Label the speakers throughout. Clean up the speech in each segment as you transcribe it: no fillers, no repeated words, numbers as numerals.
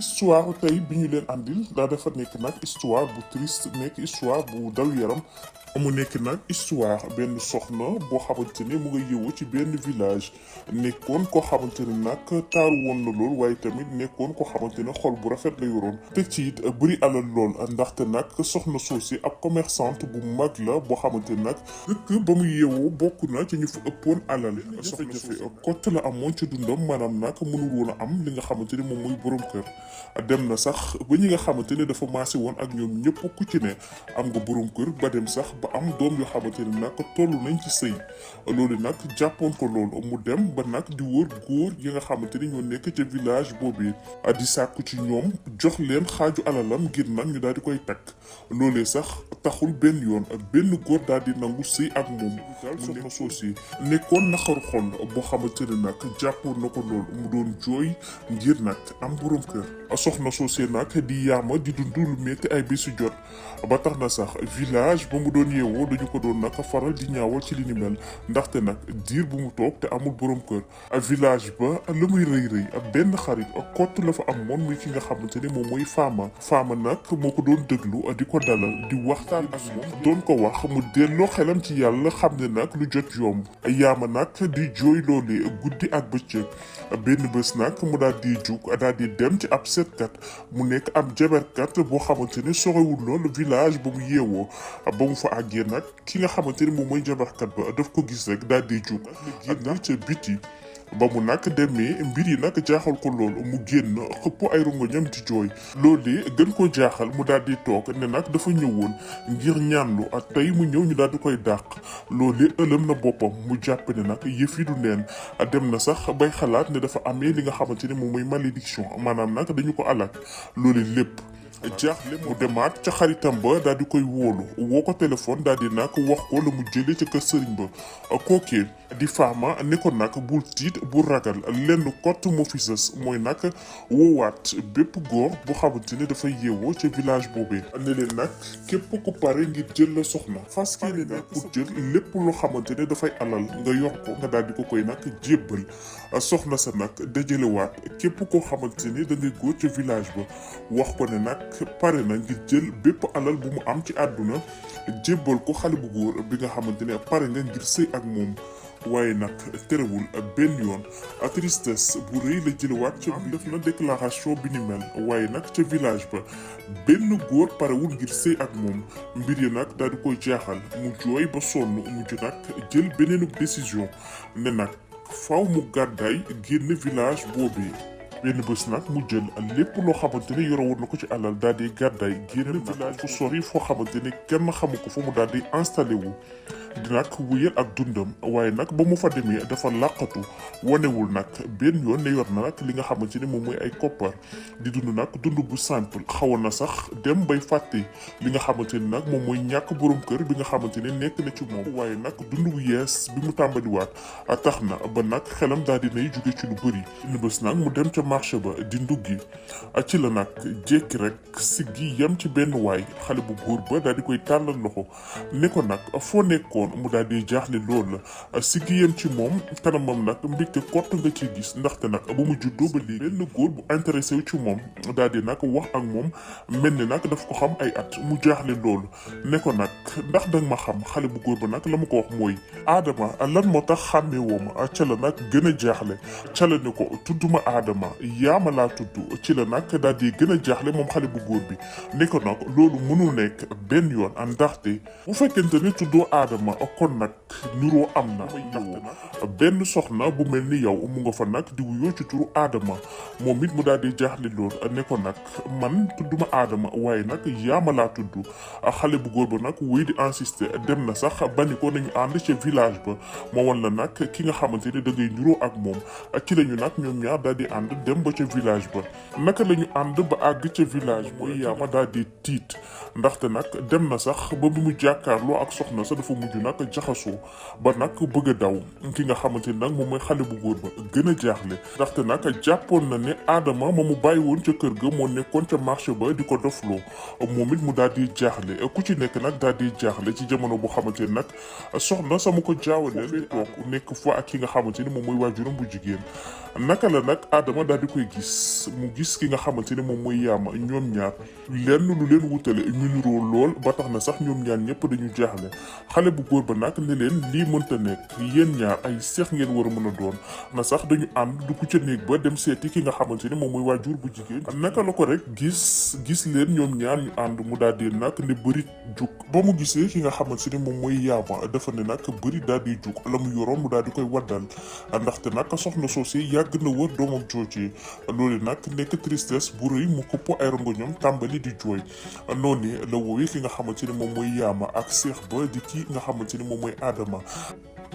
Speaker 1: histoire tey bi ñu leen andil daa dafa nekk nag histoire bu triste nekk histoire bu daw yaram mu nekk nag histoire benn soxna boo xamante ne mu nga yëwu ci benn village nekkoon koo xamante ne nag taaru woon na lool waaye tamit nekkoon koo xamante ne xol bu rafet la yoroon teg ci it bëri alal lool ndaxte nag soxna soosi ab commerçante bu mag la boo xamante ne nag dëkk ba mu yeewoo bokk na ci ñu fa ëppoon alal soxna soosi kott la amoon ci dundam maanaam nag mënul woon a am li nga xamante ne moom mooy borom kër dem na sax ba ñi nga xamante ne dafa maase woon ak ñoom ñëpp ku ci ne am nga borom kër ba dem sax ba am doom yoo xamante ne nag toll nañ ci sëy loolu nag jàppoon ko loolu mu dem ba nag di wër góor yi nga xamante ni ñoo nekk ca village boobu di sàkku ci ñoom jox leen xaaju alalam ngir nag ñu daal di koy takk loolee sax taxul benn yoon benn góor daal di nangu sëy ak moom daal soxna soosi nekkoon naxaru xol boo xamante ne nag jàppoon na ko loolu mu doon jooy ngir nag am borom kër soxna soosi nag di yaama di dund lu metti ay bésu jot ba tax na sax village ba mu doon yeewoo dañu ko doon nag faral di ñaawal ci li ni mel ndaxte nag diir bu mu toog te amul borom kër village ba la muy rëy rëy benn xarit kott la fa am moom muy ki nga xamante ne moom mooy faama nag moo ko doon déglu di ko dalal di waxtaan ak moom doon ko wax mu delloo xelam ci yàlla xam ne nag lu jot yomb yaama nag di jooy loolee guddi ak bëccëg benn bés nag mu daal di jug daal di dem ci ab seetkat mu nekk ab jaberkat boo xamante ne sorewul loolu village ba mu yeewoo ba mu fa àggee nag ki nga xamante ni moom mooy jabarkat ba daf ko gis rek daal di jug génn ca biti ba mu nag demee mbir yi nag jaaxal ko loolu mu génn xëpp ay rongoñam di jooy loolu gën ko jaaxal mu daal di toog ne nag dafa ñëwoon ngir ñaanlu ak tey mu ñëw ñu daal di koy dàq loolu ëlëm na boppam mu jàpp ne nag yëf yi du neen dem na sax bay xalaat ne dafa amee li nga xamante ni moom mooy malédiction maanaam nag dañu ko alak loolu lépp jaaxle mu demaat ca xaritam ba daal di koy wóolu woo ko téléphone daal di nag wax ko la mu jëlee ca kër sëriñ ba kookee di faama ne ko nag bul tiit bul ragal lenn kott moo fi sës mooy nag woowaat bépp góor bu xamante ne dafay yeewoo ca village boobee ne leen nag képp ku pare ngir jël la soxna fas yéene nag pour jël lépp loo xamante ne dafay alal nga yor ko nga daal di ko koy nag jébbal soxna sa nag dajalewaat képp koo xamante ne da ngay góor ca village ba wax ko ne nag pare na ngir jël bépp alal bu mu am ci àdduna jébbal ko xale bu góor bi nga xamante ne pare nga ngir sëy ak moom waaye nag terewul benn yoon tristesse bu rëy la jëlewaat ca def na déclaration bi ni mel waaye nag ca village ba benn góor parewul ngir sëy ak moom mbir yi nag daal di koy jaaxal mu jooy ba sonn mujj nag jël beneenu décision ne nag faw mu gàddaay génn village boobu benn bés nag mu jël lépp loo xamante ne yore woon na ko ci alal daal di gàddaay génn village fu sori foo xamante ne kenn xamu ko fa mu daal di installé wu di nag wéyal ak dundam waaye nag ba mu fa demee dafa làqatu wanewul nag benn yoon ne yor na nag li nga xamante ne moom mooy ay koppar di dund nag dund bu simple xawoon na sax dem bay fàtte li nga xamante ne nag moom mooy ñàkk borom kër bi nga xamante ne nekk na ci moom waaye nag dund bu yees bi mu tàmbaliwaat tax na ba nag xelam daal di nay jóge ci lu bëri benn bés nag mu dem ca marché ba di nduggi ci la nag jékki rek siggi yem ci benn waay xale bu góor ba daal di koy tàllal loxo ne ko nag foo nekkoon mu daal di jaaxle lool la siggi yem ci moom kanamam nag mbégte kott nga ci gis ndaxte nag ba mu juddoo ba léegi benn góor bu intéressé wu ci moom daal di nag wax ak moom mel ni nag daf ko xam ay at mu jaaxle loolu ne ko nag ndax danga ma xam xale bu góor ba nag la ma ko wax mooy Adama lan moo tax xàmmee woo ma ca la nag gën a jaaxle ca la ne ko tudduma Adama yaama laa tudd ci la nag daal di gën a jaaxle moom xale bu góor bi ne ko nag loolu mënul nekk benn yoon ndaxte bu fekkente ne tuddoo Adama kon nag niroo am na ndaxte benn soxna bu mel ni yow mu nga fa nag di wuyoo ci turu Adama moom it mu daal di jaaxle lool ne ko nag man tudduma Adama waaye nag yaama laa tudd xale bu góor ba nag wuy di insister dem na sax bani ko nañu ànd ca village ba moo wan la nag ki nga xamante ne da ngay niroo ak moom ci lañu nag ñoom ñaar daal di ànd dem ba ca village ba naka la ñu ànd ba àgg ca village mooy yaama daal di tiit ndaxte nag dem na sax ba bi mu jàkkaarloo ak soxna sa dafa mujj nag jaxasoo ba nag bëgg a daw ki nga xamante ni nag moom mooy xale bu góor ba gën a jaaxle ndaxte nag jàppoon na ne Adama ma mu bàyyi woon ca kër ga moo nekkoon ca marché ba di ko dofloo moom it mu daal di jaaxle ku ci nekk nag daal di jaaxle ci jamono boo xamante ni nag soxna sama ko jaawale toog nekk fa ak ki nga xamante ni moom mooy waajuram bu jigéen naka la nag Adama daal di koy gis mu gis ki nga xamante ne moom mooy Yaama ñoom ñaar lenn lu leen wutale ñu niroo lool ba tax na sax ñoom ñaar ñëpp dañu jaaxle xale bu góor ba nag ne leen lii mënta nekk yéen ñaar ay seex ngeen war a mën a doon na sax dañu ànd dugg ca néeg ba dem seeti ki nga xamante ne moom mooy waajur bu jigéen naka la ko rek gis leen ñoom ñaar ñu ànd mu daal di nag ne bëri jug ba mu gisee ki nga xamante ne moom mooy Yaama dafa ne nag bëri daal di jug la mu yoroon mu daal di koy waddal ndaxte nag soxna soosé yàgg na wër doomam joojee loolu nag nekk tristesse bu rëy mu këpp ay rongoñam tàmbali di jooy noonu la woowee ki nga xamante ne moom mooy Yaama ak seex ba di ki nga xamante ne moom mooy Adama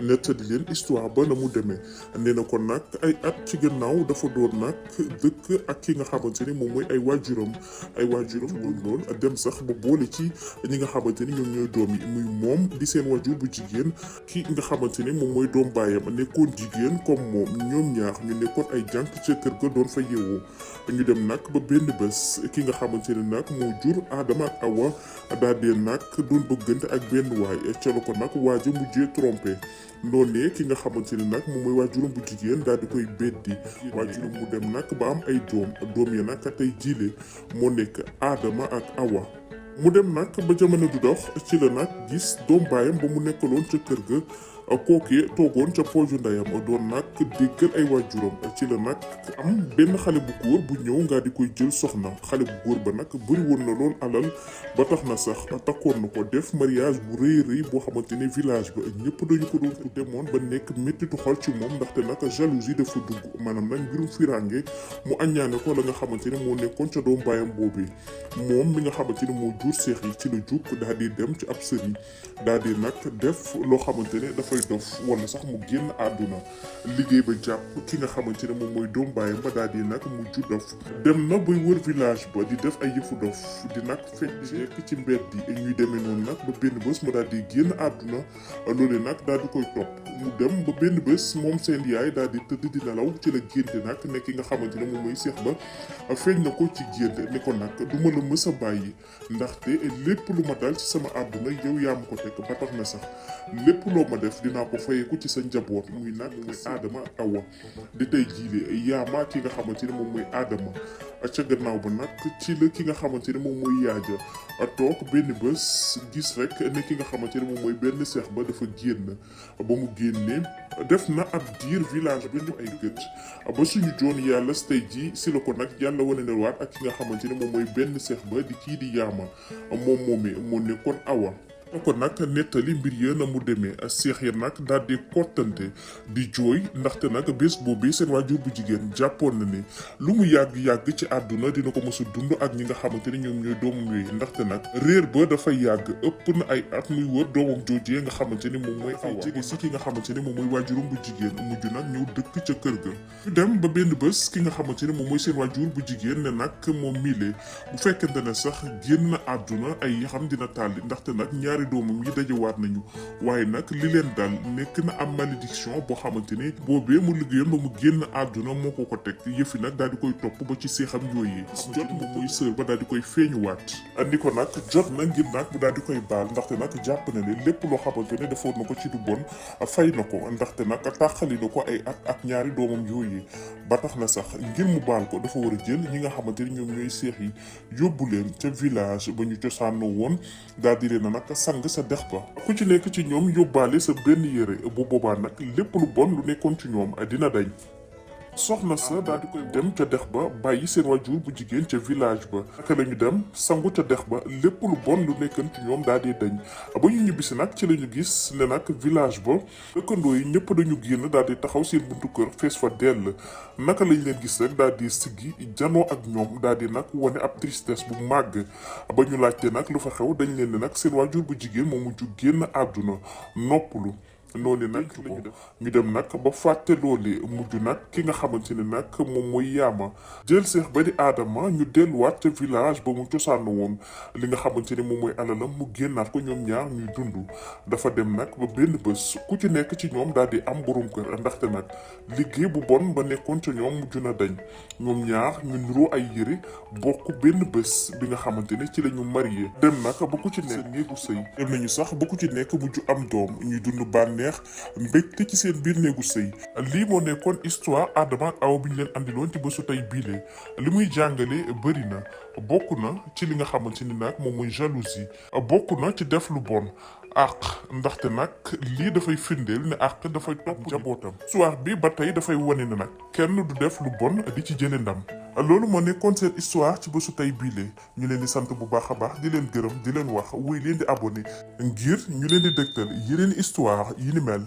Speaker 1: nettali leen histoire ba na mu demee nee na ko nag ay at ci gannaaw dafa doon nag dëkk ak ki nga xamante ni moom mooy ay waajuram doon lool dem sax ba boole ci ñi nga xamante ni ñoom ñooy doom yi muy moom di seen waajur bu jigéen ki nga xamante ni moom mooy doom baayam nekkoon jigéen comme moom ñoom ñaar ñu nekkoon ay jànk ca kër ga doon fa yeewoo ñu dem nag ba benn bés ki nga xamante ni nag moo jur Adama ak Awa daal di nag doon bëggante ak benn waay ca la ko nag waaja mujjee trompé noonee ki nga xamante ni nag moom mooy waajuram bu jigéen daal di koy beddi waajuram mu dem nag ba am ay doom ya nag tey jiile moo nekk Adama ak Awa mu dem nag ba jamono du dox ci la nag gis doom baayam ba mu nekkaloon ca kër ga kookee toogoon ca pooju ndeyam doon nag déggal ay waajuram ci la nag am benn xale bu góor bu ñëw nga di koy jël soxna xale bu góor ba nag bëri woon na lool alal ba tax na sax takkoon na ko def mariage bu rëy boo xamante ne village ba ñëpp dañu ko doon demoon ba nekk méttitu xol ci moom ndaxte nag jalousie dafa dugg maanaam nag mbirum firange mu aññaane ko la nga xamante ne moo nekkoon ca doom baayam boobee moom mi nga xamante ne moo jur seex yi ci la jug daal di dem ci ab sëriñ daal di nag def loo xamante ne dafa dof wala sax mu génn àdduna liggéey ba jàpp ki nga xamante ne moom mooy doom baayam ba daal di nag mujj dof dem na bay wër village ba di def ay yëfu dof di nag fekk ci mbedd yi ñuy demee noonu nag ba benn bés mu daal di génn àdduna loolu nag daal di koy topp mu dem ba benn bés moom seen yaay daal di tëdd di nelaw ci la génte nag ne ki nga xamante ne moom mooy seex ba feeñ na ko ci gént ne ko nag du ma la mës a bàyyi ndaxte lépp lu ma dal ci sama àdduna yow yaa ma ko teg ba tax na sax lépp loo ma def dinaa ko fayeeku ci sa njaboot muy nag mooy Adama ak Awa di tey jiile Yaama ki nga xamante ne moom mooy Adama ca gannaaw ba nag ci la ki nga xamante ne moom mooy yaaja toog benn bés gis rek ne ki nga xamante ne moom mooy benn seex ba dafa génn ba mu génnee def na ab diir village bi ñu ay gët ba suñu joon yàlla tey jii si la ko nag yàlla wane ne waat ak ki nga xamante ne moom mooy benn seex ba di kii di Yaama moom moomee moo nekkoon Awa kon nag nettali mbir ya na mu demee seex ya nag daal di kottante di jooy ndaxte nag bés boobu seen waajur bu jigéen jàppoon na ne lu mu yàgg-yàgg ci àdduna dina ko mos a dund ak ñi nga xamante ne ñoom ñooy doomam yooyu ndaxte nag réer ba dafay yàgg ëpp na ay at muy wër doomam joojee nga xamante ni moom mooy Awa jege si ki nga xamante ne moom mooy waajuram bu jigéen mujj nag ñëw dëkk ca kër ga ñu dem ba benn bés ki nga xamante ne moom mooy seen waajur bu jigéen ne nag moom miile bu fekkente ne sax génn àdduna ay yaxam dina tàlli ndaxte nag ñaari doomam yi dajewaat nañu waaye nag li leen dal nekk na am malédiction boo xamante ne boobee mu liggéeyam ba mu génn àdduna moo ko teg yëfi nag daal di koy topp ba ci seexam yooyee jot moom muy sër ba daal di koy feeñuwaat andi ko nag jot na ngir nag bu daal di koy baal ndaxte nag jàpp na ne lépp loo xamante ne defoon na ko ci du bon fay na ko ndaxte nag tàqali na ko ay at ak ñaari doomam yooyee ba tax na sax ngir mu baal ko dafa war a jël ñi nga xamante ne ñoom ñooy seex yi yóbbu leen ca village ba ñu cosaanoo woon daal di leen nag sang sa dex ba ku ci nekk ci ñoom yóbbaale sa benn yére bu boobaa nag lépp lu bon lu nekkoon ci ñoom dina dañ soxna sa daal di koy dem ca dex ba bàyyi seen waajur bu jigéen ca village ba naka la ñu dem sangu ca dex ba lépp lu bon lu nekkoon ci ñoom daal di dañ ba ñu ñibbisi nag ci la ñu gis ne nag village ba dëkkandoo yi ñëpp dañu génn daal di taxaw seen buntu kër fees fa dell naka lañ leen gis rek daal di siggi janoo ak ñoom daal di nag wane ab tristesse bu màgg ba ñu laajte nag lu fa xew dañ leen ne nag seen waajur bu jigéen moo mujj génn àdduna noppalu noonu nag ñu dem nag ba fàtte loole mujj nag ki nga xamante ne nag moom mooy Yaama jël seex ba di Adama ñu delluwaat ca village ba mu cosaan woon li nga xamante ne moom mooy alalam mu génnaat ko ñoom ñaar ñuy dund dafa dem nag ba benn bés ku ci nekk ci ñoom daal di am borom kër ndaxte nag liggéey bu bon ba nekkoon ca ñoom mujj na dañ ñoom ñaar ñu niroo ay yëre bokk benn bés bi nga xamante ne ci la ñu marié dem nag ba ku ci nekk néegu sëy dem nañu sax ba ku ci nekk mujj am doom ñuy dund bànneex bànneex mbégte ci seen biir néegu sëy. lii moo nekkoon histoire Adama ak Awa bi ñu leen andiloon ci bésu tey biile li muy jàngale bëri na bokk na ci li nga xamante ni nag moom muy jalousie bokk na ci def lu bon àq ndaxte nag lii dafay firndeel ne àq dafay topp njabootam. histoire bi ba tey dafay wane ne nag kenn du def lu bon di ci jële ndam. loolu moo nekkoon seen histoire ci bésu tey biile ñu leen di sant bu baax a baax di leen gërëm di leen wax wuy leen di abonné ngir ñu leen di dëgtal yeneen histoire yi ni mel.